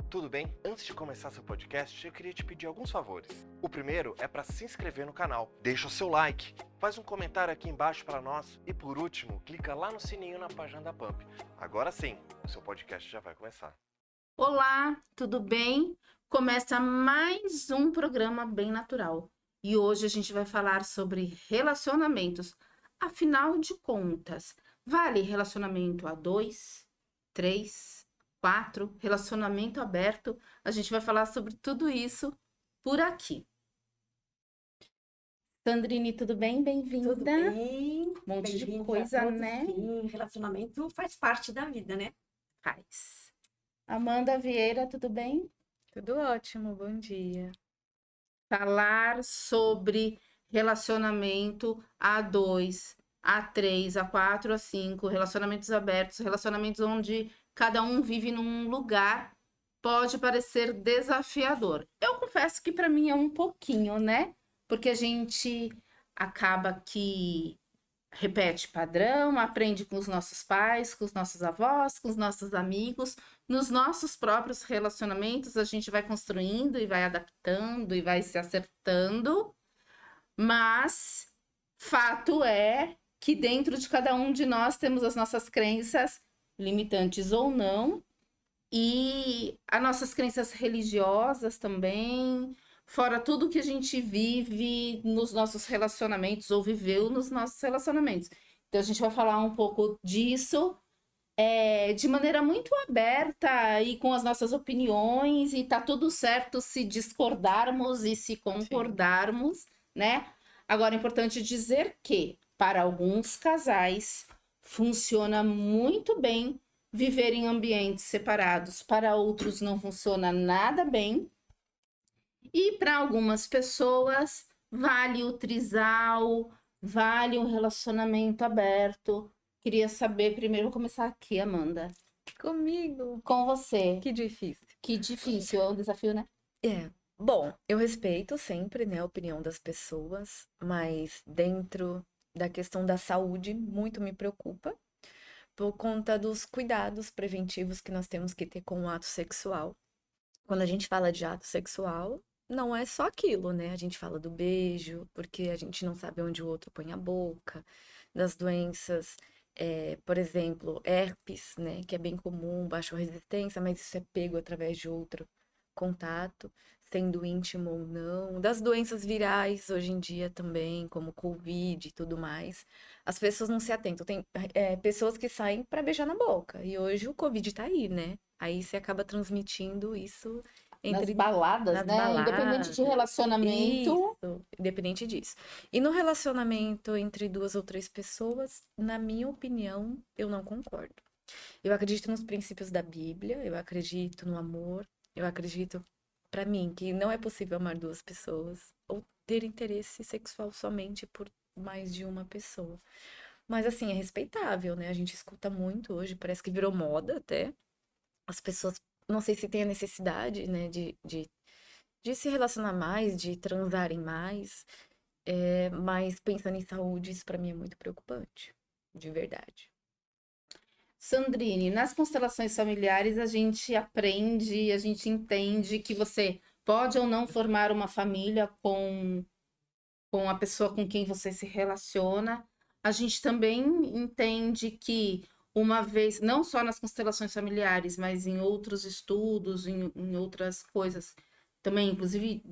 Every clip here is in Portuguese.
tudo bem? Antes de começar seu podcast, eu queria te pedir alguns favores. O primeiro é para se inscrever no canal. Deixa o seu like, faz um comentário aqui embaixo para nós e por último, clica lá no sininho na página da Pump. Agora sim, o seu podcast já vai começar. Olá, tudo bem? Começa mais um programa Bem Natural. E hoje a gente vai falar sobre relacionamentos. Afinal de contas, vale relacionamento a 2, 3, 4, relacionamento aberto? A gente vai falar sobre tudo isso por aqui. Sandrine, tudo bem? Bem-vinda. Tudo bem? Um monte de Bem-vindos coisa, a todos. né? Sim, relacionamento faz parte da vida, né? Faz. Amanda Vieira, tudo bem? Tudo ótimo, bom dia. Falar sobre relacionamento A2, A3, A4, A5, relacionamentos abertos, relacionamentos onde cada um vive num lugar, pode parecer desafiador. Eu confesso que para mim é um pouquinho, né? Porque a gente acaba que repete padrão, aprende com os nossos pais, com os nossos avós, com os nossos amigos. Nos nossos próprios relacionamentos, a gente vai construindo e vai adaptando e vai se acertando. Mas fato é que dentro de cada um de nós temos as nossas crenças, limitantes ou não, e as nossas crenças religiosas também, fora tudo que a gente vive nos nossos relacionamentos ou viveu nos nossos relacionamentos. Então, a gente vai falar um pouco disso de maneira muito aberta e com as nossas opiniões, e tá tudo certo se discordarmos e se concordarmos, né? Agora, é importante dizer que, para alguns casais, funciona muito bem viver em ambientes separados, para outros não funciona nada bem. E para algumas pessoas, vale o trisal, vale um relacionamento aberto. Queria saber, primeiro vou começar aqui, Amanda. Comigo? Com você. Que difícil. Que difícil, é um desafio, né? Bom, eu respeito sempre, né, a opinião das pessoas, mas dentro da questão da saúde, muito me preocupa por conta dos cuidados preventivos que nós temos que ter com o ato sexual. Quando a gente fala de ato sexual, não é só aquilo, né? A gente fala do beijo, porque a gente não sabe onde o outro põe a boca, das doenças, por exemplo, herpes, né? Que é bem comum, baixa resistência, mas isso é pego através de outro contato, sendo íntimo ou não, das doenças virais hoje em dia também, como Covid e tudo mais. As pessoas não se atentam. Tem pessoas que saem para beijar na boca, e hoje o Covid tá aí, né? Aí você acaba transmitindo isso Nas baladas, nas né? Independente baladas. de relacionamento. Isso, independente disso. E no relacionamento entre 2 ou 3 pessoas, na minha opinião, eu não concordo. Eu acredito nos princípios da Bíblia, eu acredito no amor, eu acredito, pra mim, que não é possível amar 2 pessoas ou ter interesse sexual somente por mais de uma pessoa. Mas assim, é respeitável, né? A gente escuta muito hoje, parece que virou moda até. As pessoas, não sei se tem a necessidade, né, de se relacionar mais, de transarem mais, mas pensando em saúde, isso pra mim é muito preocupante, de verdade. Sandrine, nas constelações familiares a gente aprende, a gente entende que você pode ou não formar uma família com a pessoa com quem você se relaciona. A gente também entende que uma vez, não só nas constelações familiares, mas em outros estudos, em outras coisas, também, inclusive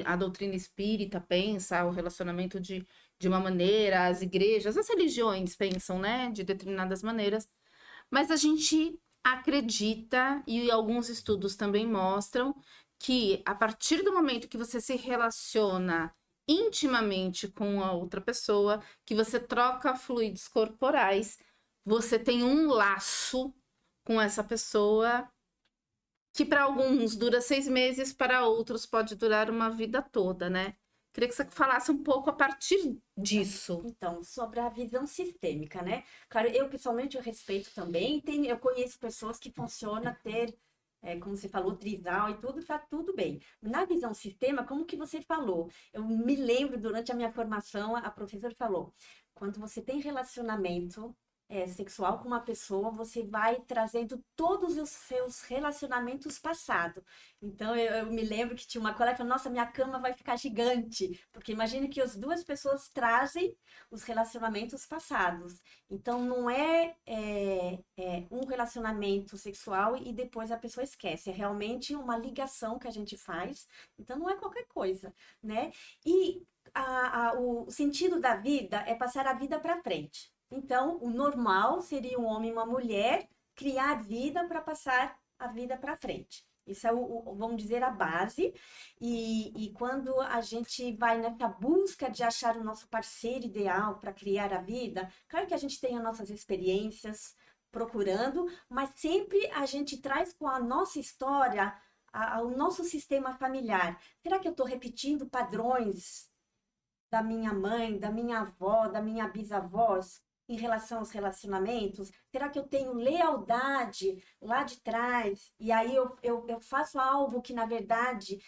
a doutrina espírita pensa o relacionamento de uma maneira, as igrejas, as religiões pensam, né, de determinadas maneiras. Mas a gente acredita, e alguns estudos também mostram, que a partir do momento que você se relaciona intimamente com a outra pessoa, que você troca fluidos corporais, você tem um laço com essa pessoa que para alguns dura 6 meses, para outros pode durar uma vida toda, né? Queria que você falasse um pouco a partir disso. Então, sobre a visão sistêmica, né? Claro, eu pessoalmente eu respeito também. Eu conheço pessoas que funcionam ter, como você falou, trisal e tudo, tá tudo bem. Na visão sistema, como que você falou? Eu me lembro, durante a minha formação, a professora falou, quando você tem relacionamento sexual com uma pessoa, você vai trazendo todos os seus relacionamentos passados. Então, eu me lembro que tinha uma colega que falou, nossa, minha cama vai ficar gigante, porque imagina que as duas pessoas trazem os relacionamentos passados. Então, não é um relacionamento sexual e depois a pessoa esquece. É realmente uma ligação que a gente faz. Então, não é qualquer coisa, né? E o sentido da vida é passar a vida para frente. Então, o normal seria um homem e uma mulher criar vida para passar a vida para frente. Isso é, vamos dizer, a base. E quando a gente vai nessa busca de achar o nosso parceiro ideal para criar a vida, claro que a gente tem as nossas experiências procurando, mas sempre a gente traz com a nossa história, o nosso sistema familiar. Será que eu estou repetindo padrões da minha mãe, da minha avó, da minha bisavós em relação aos relacionamentos? Será que eu tenho lealdade lá de trás? E aí eu faço algo que, na verdade,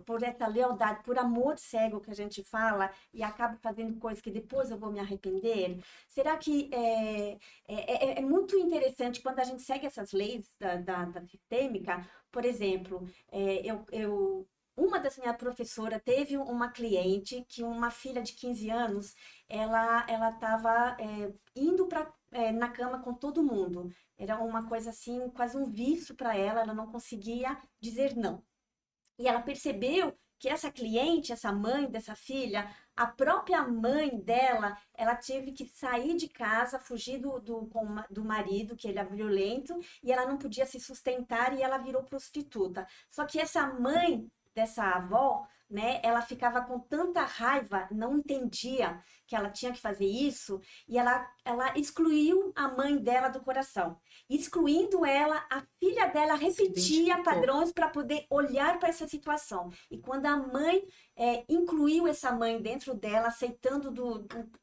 por essa lealdade, por amor cego que a gente fala, e acabo fazendo coisas que depois eu vou me arrepender? Será que é muito interessante quando a gente segue essas leis da sistêmica? Por exemplo, uma das minhas professoras teve uma cliente que uma filha de 15 anos, ela estava indo na cama com todo mundo. Era uma coisa assim, quase um vício para ela não conseguia dizer não. E ela percebeu que essa cliente, essa mãe dessa filha, a própria mãe dela, ela teve que sair de casa, fugir do marido, que ele é violento, e ela não podia se sustentar e ela virou prostituta. Só que essa mãe dessa avó, né, ela ficava com tanta raiva, não entendia que ela tinha que fazer isso, e ela excluiu a mãe dela do coração. Excluindo ela, a filha dela repetia padrões para poder olhar para essa situação. E quando a mãe incluiu essa mãe dentro dela, aceitando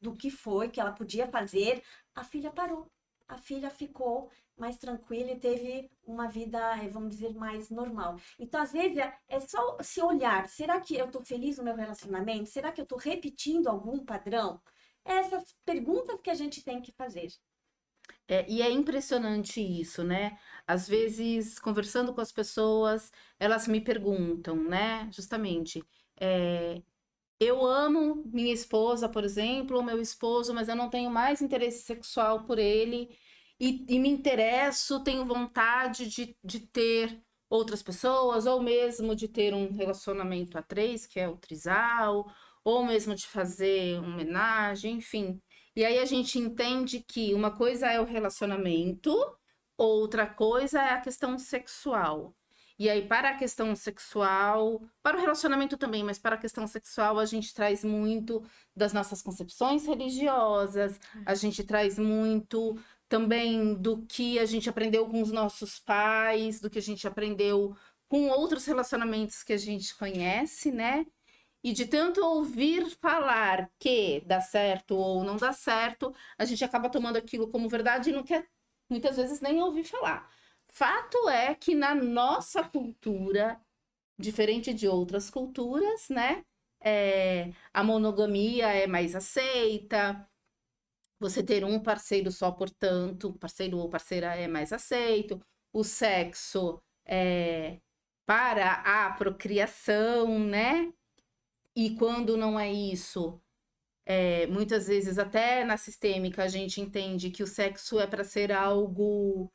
do que foi, que ela podia fazer, a filha parou. A filha ficou mais tranquila e teve uma vida, vamos dizer, mais normal. Então, às vezes, é só se olhar. Será que eu estou feliz no meu relacionamento? Será que eu estou repetindo algum padrão? Essas perguntas que a gente tem que fazer. E é impressionante isso, né? Às vezes, conversando com as pessoas, elas me perguntam, né? Justamente, eu amo minha esposa, por exemplo, ou meu esposo, mas eu não tenho mais interesse sexual por ele. E me interesso, tenho vontade de ter outras pessoas, ou mesmo de ter um relacionamento a três, que é o trisal, ou mesmo de fazer uma homenagem, enfim. E aí a gente entende que uma coisa é o relacionamento, outra coisa é a questão sexual. E aí, para a questão sexual, para o relacionamento também, mas para a questão sexual, a gente traz muito das nossas concepções religiosas, a gente traz muito também do que a gente aprendeu com os nossos pais, do que a gente aprendeu com outros relacionamentos que a gente conhece, né? E de tanto ouvir falar que dá certo ou não dá certo, a gente acaba tomando aquilo como verdade e não quer, muitas vezes, nem ouvir falar. Fato é que na nossa cultura, diferente de outras culturas, né? A monogamia é mais aceita, você ter um parceiro só, portanto, parceiro ou parceira é mais aceito, o sexo é para a procriação, né? E quando não é isso, muitas vezes até na sistêmica a gente entende que o sexo é para ser algo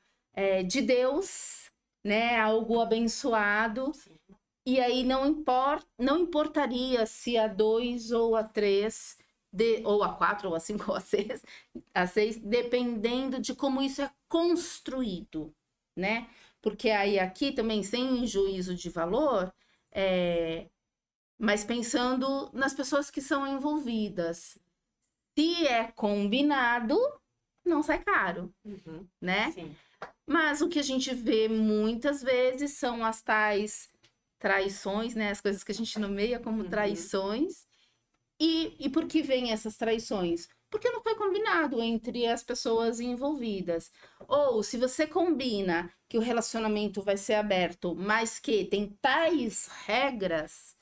de Deus, né? Algo abençoado. E aí não importaria se a 2 ou a 3, ou a 4, ou a 5, ou a 6, dependendo de como isso é construído, né? Porque aí aqui também, sem juízo de valor, mas pensando nas pessoas que são envolvidas. Se é combinado, não sai caro, né? Sim. Mas o que a gente vê muitas vezes são as tais traições, né? As coisas que a gente nomeia como traições. E por que vêm essas traições? Porque não foi combinado entre as pessoas envolvidas. Ou se você combina que o relacionamento vai ser aberto, mas que tem tais regras,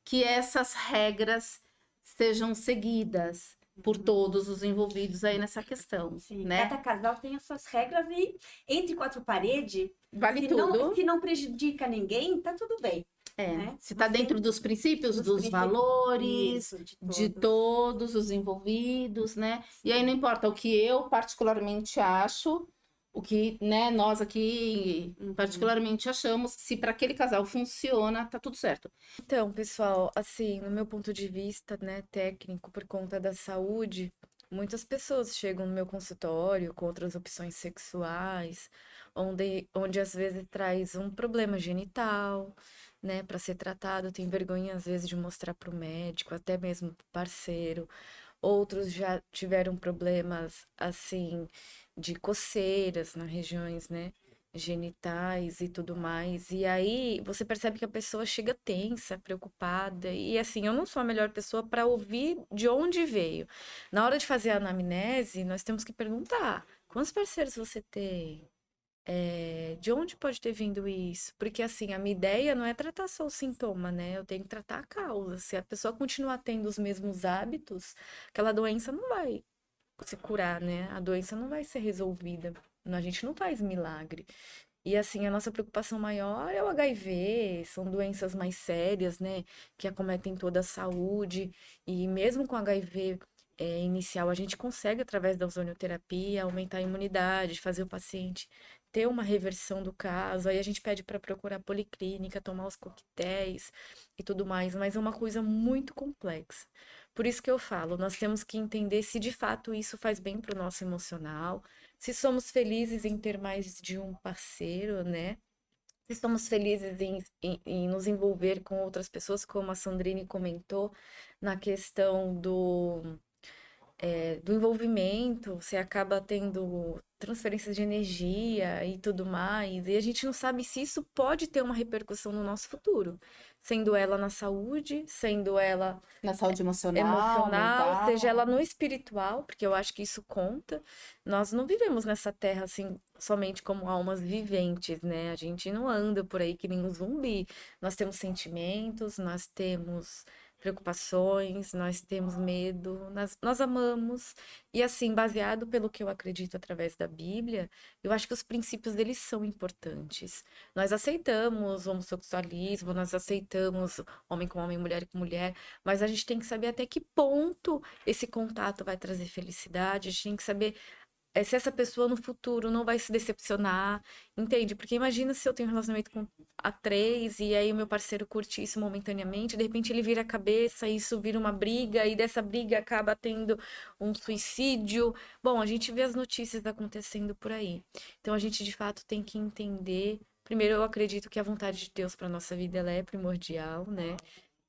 que essas regras sejam seguidas, por todos os envolvidos aí nessa questão, Sim, né? cada casal tem as suas regras e entre quatro paredes, Vale se tudo. não prejudica ninguém, tá tudo bem. Né? Se está Você- dentro dos princípios, dos dos princípios, valores, isso, de todos. todos os envolvidos, né? E aí não importa o que eu particularmente acho, o que, né, nós aqui particularmente achamos, se para aquele casal funciona, tá tudo certo. Então, pessoal, assim, no meu ponto de vista, né, técnico, por conta da saúde, muitas pessoas chegam no meu consultório com outras opções sexuais, onde às vezes traz um problema genital, né, para ser tratado, tem vergonha às vezes de mostrar para o médico, até mesmo pro parceiro. Outros já tiveram problemas, assim, de coceiras nas regiões, né, genitais e tudo mais. E aí você percebe que a pessoa chega tensa, preocupada. E assim, eu não sou a melhor pessoa para ouvir de onde veio. Na hora de fazer a anamnese, nós temos que perguntar: quantos parceiros você tem? De onde pode ter vindo isso? Porque assim, a minha ideia não é tratar só o sintoma, né? Eu tenho que tratar a causa. Se a pessoa continuar tendo os mesmos hábitos, aquela doença não vai se curar, né? A doença não vai ser resolvida. A gente não faz milagre. E assim, a nossa preocupação maior é o HIV, são doenças mais sérias, né? Que acometem toda a saúde. E mesmo com HIV inicial, a gente consegue, através da ozonioterapia, aumentar a imunidade, fazer o paciente ter uma reversão do caso. Aí a gente pede para procurar policlínica, tomar os coquetéis e tudo mais, mas é uma coisa muito complexa. Por isso que eu falo, nós temos que entender se de fato isso faz bem para o nosso emocional, se somos felizes em ter mais de um parceiro, né? Se estamos felizes em nos envolver com outras pessoas, como a Sandrine comentou, na questão do envolvimento, você acaba tendo transferências de energia e tudo mais, e a gente não sabe se isso pode ter uma repercussão no nosso futuro, sendo ela na saúde, sendo ela Na saúde emocional, emocional, mental. seja ela no espiritual, porque eu acho que isso conta. Nós não vivemos nessa terra assim somente como almas viventes, né? A gente não anda por aí que nem um zumbi. Nós temos sentimentos, nós temos preocupações, nós temos medo, nós amamos. E assim, baseado pelo que eu acredito através da Bíblia, eu acho que os princípios deles são importantes. Nós aceitamos o homossexualismo, nós aceitamos homem com homem, mulher com mulher, mas a gente tem que saber até que ponto esse contato vai trazer felicidade, a gente tem que saber se essa pessoa no futuro não vai se decepcionar, entende? Porque imagina se eu tenho um relacionamento com a três e aí o meu parceiro curte isso momentaneamente, de repente ele vira a cabeça, isso vira uma briga e dessa briga acaba tendo um suicídio. Bom, a gente vê as notícias acontecendo por aí. Então a gente de fato tem que entender. Primeiro, eu acredito que a vontade de Deus para nossa vida ela é primordial, né?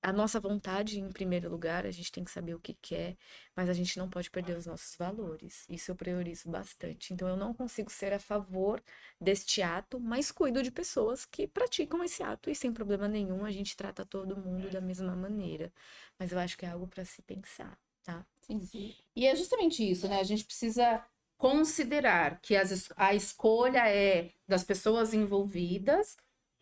A nossa vontade em primeiro lugar, a gente tem que saber o que quer, mas a gente não pode perder os nossos valores. Isso eu priorizo bastante. Então eu não consigo ser a favor deste ato, mas cuido de pessoas que praticam esse ato e sem problema nenhum a gente trata todo mundo da mesma maneira. Mas eu acho que é algo para se pensar, tá? Sim. E é justamente isso, né? A gente precisa considerar que a escolha é das pessoas envolvidas,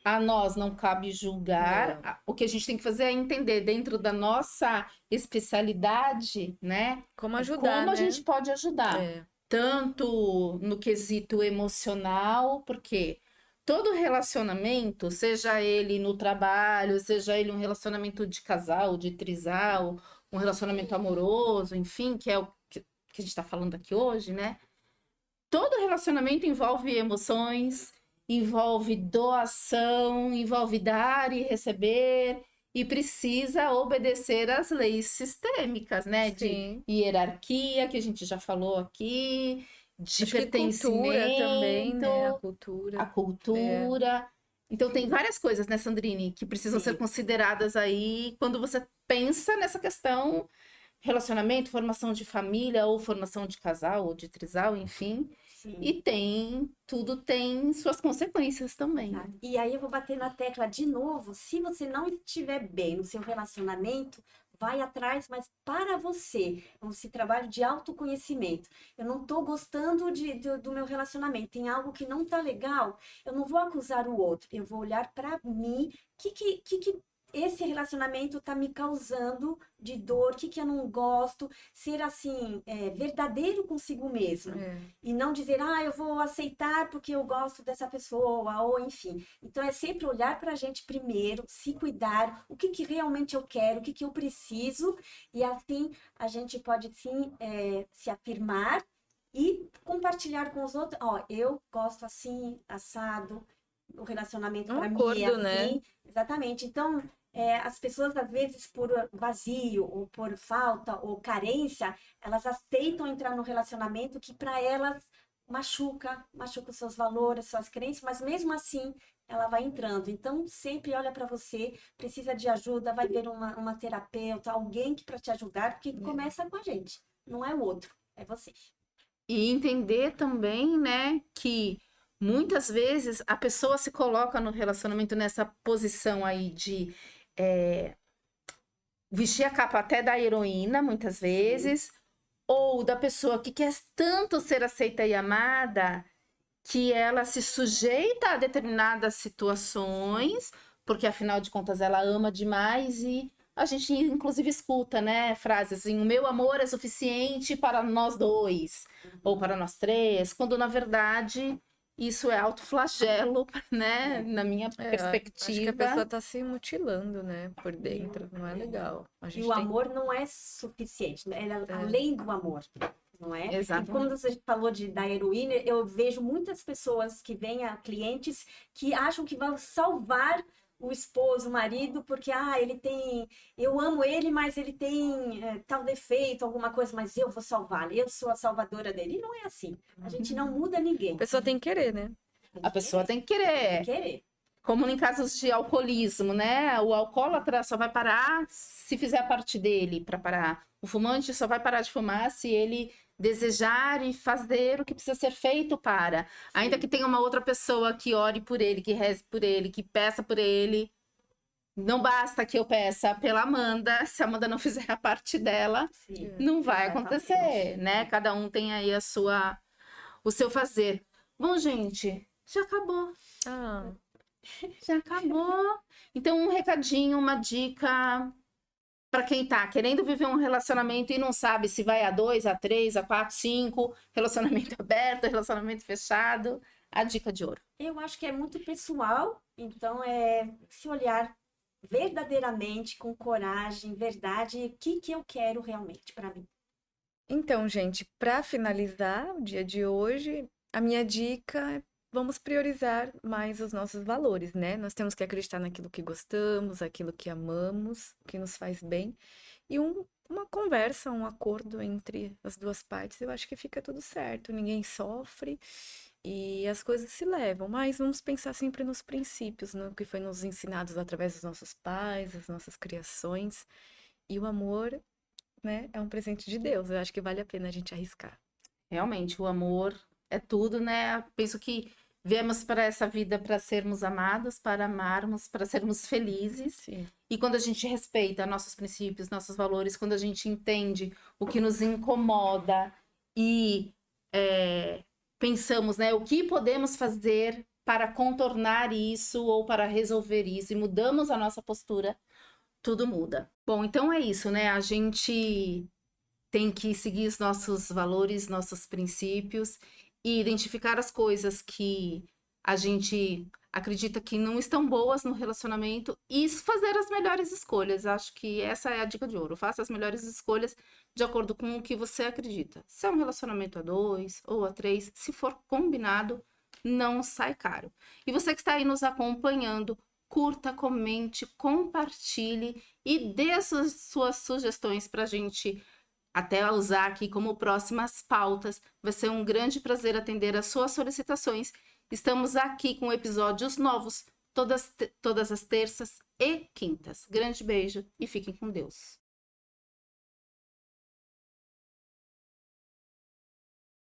a nós não cabe julgar, Não. o que a gente tem que fazer é entender dentro da nossa especialidade, né? Como ajudar, Como a né? gente pode ajudar, É. tanto no quesito emocional, porque todo relacionamento, seja ele no trabalho, seja ele um relacionamento de casal, de trisal, um relacionamento amoroso, enfim, que é o que a gente está falando aqui hoje, né? Todo relacionamento envolve emoções, envolve doação, envolve dar e receber, e precisa obedecer às leis sistêmicas, né? De Sim. hierarquia, que a gente já falou aqui, de Acho que cultura também, né? A pertencimento, cultura. a cultura. Então, tem várias coisas, né, Sandrine, que precisam ser Sim. consideradas aí quando você pensa nessa questão relacionamento, formação de família, ou formação de casal, ou de trisal, enfim. Sim. E tudo tem suas consequências também. Tá? E aí eu vou bater na tecla de novo, se você não estiver bem no seu relacionamento, vai atrás, mas para você, esse trabalho de autoconhecimento. Eu não estou gostando do meu relacionamento, tem algo que não está legal, eu não vou acusar o outro, eu vou olhar para mim, que esse relacionamento tá me causando de dor, o que que eu não gosto, ser assim, verdadeiro consigo mesmo. E não dizer, eu vou aceitar porque eu gosto dessa pessoa, ou enfim. Então, é sempre olhar pra gente primeiro, se cuidar, o que que realmente eu quero, o que que eu preciso, e assim a gente pode, sim, se afirmar e compartilhar com os outros. Eu gosto assim, assado, o relacionamento Um para mim é acordo, assim. né? Exatamente. Então, as pessoas, às vezes, por vazio, ou por falta, ou carência, elas aceitam entrar no relacionamento que para elas machuca os seus valores, suas crenças, mas mesmo assim ela vai entrando. Então, sempre olha para você, precisa de ajuda, vai ver uma terapeuta, alguém que para te ajudar, porque começa com a gente, não é o outro, é você. E entender também, né, que muitas vezes a pessoa se coloca no relacionamento nessa posição aí de vestir a capa até da heroína, muitas vezes, ou da pessoa que quer tanto ser aceita e amada, que ela se sujeita a determinadas situações, porque afinal de contas ela ama demais e a gente inclusive escuta, né, frases assim, o meu amor é suficiente para nós dois, ou para nós três, quando na verdade isso é autoflagelo, né, na minha Acho que a perspectiva. pessoa tá se mutilando, né, por dentro. Não é legal. A E gente o tem... amor não é suficiente, né? Além do amor, não é? E Exatamente. como você falou da heroína, eu vejo muitas pessoas que vêm a clientes que acham que vão salvar o esposo, o marido, porque ele tem, eu amo ele, mas ele tem tal defeito, alguma coisa, mas eu vou salvá-lo, eu sou a salvadora dele. E não é assim. A gente não muda ninguém. A pessoa tem que querer, né? A pessoa tem que Tem querer. que querer. Como em casos de alcoolismo, né? O alcoólatra só vai parar se fizer a parte dele para parar. O fumante só vai parar de fumar se ele desejar e fazer o que precisa ser feito para. Ainda que tenha uma outra pessoa que ore por ele, que reze por ele, que peça por ele. Não basta que eu peça pela Amanda, se a Amanda não fizer a parte dela, Sim. não vai Exatamente. acontecer, né? Cada um tem aí o seu fazer. Bom, gente, já acabou. Já acabou. Então, um recadinho, uma dica para quem tá querendo viver um relacionamento e não sabe se vai a 2, a 3, a 4, 5, relacionamento aberto, relacionamento fechado. A dica de ouro. Eu acho que é muito pessoal, então é se olhar verdadeiramente, com coragem, verdade, o que eu quero realmente para mim. Então, gente, para finalizar o dia de hoje, a minha dica é vamos priorizar mais os nossos valores, né? Nós temos que acreditar naquilo que gostamos, aquilo que amamos, que nos faz bem. E uma conversa, um acordo entre as duas partes, eu acho que fica tudo certo. Ninguém sofre e as coisas se levam. Mas vamos pensar sempre nos princípios, no que foi nos ensinados através dos nossos pais, das nossas criações. E o amor, né, é um presente de Deus. Eu acho que vale a pena a gente arriscar. Realmente, o amor é tudo, né? Penso que viemos para essa vida para sermos amados, para amarmos, para sermos felizes. Sim. E quando a gente respeita nossos princípios, nossos valores, quando a gente entende o que nos incomoda e pensamos, né, o que podemos fazer para contornar isso ou para resolver isso e mudamos a nossa postura, tudo muda. Bom, então é isso, né? A gente tem que seguir os nossos valores, nossos princípios e identificar as coisas que a gente acredita que não estão boas no relacionamento e fazer as melhores escolhas. Acho que essa é a dica de ouro. Faça as melhores escolhas de acordo com o que você acredita. Se é um relacionamento a 2 ou a 3, se for combinado, não sai caro. E você que está aí nos acompanhando, curta, comente, compartilhe e dê as suas sugestões para a gente até usar aqui como próximas pautas. Vai ser um grande prazer atender as suas solicitações. Estamos aqui com episódios novos todas as terças e quintas. Grande beijo e fiquem com Deus.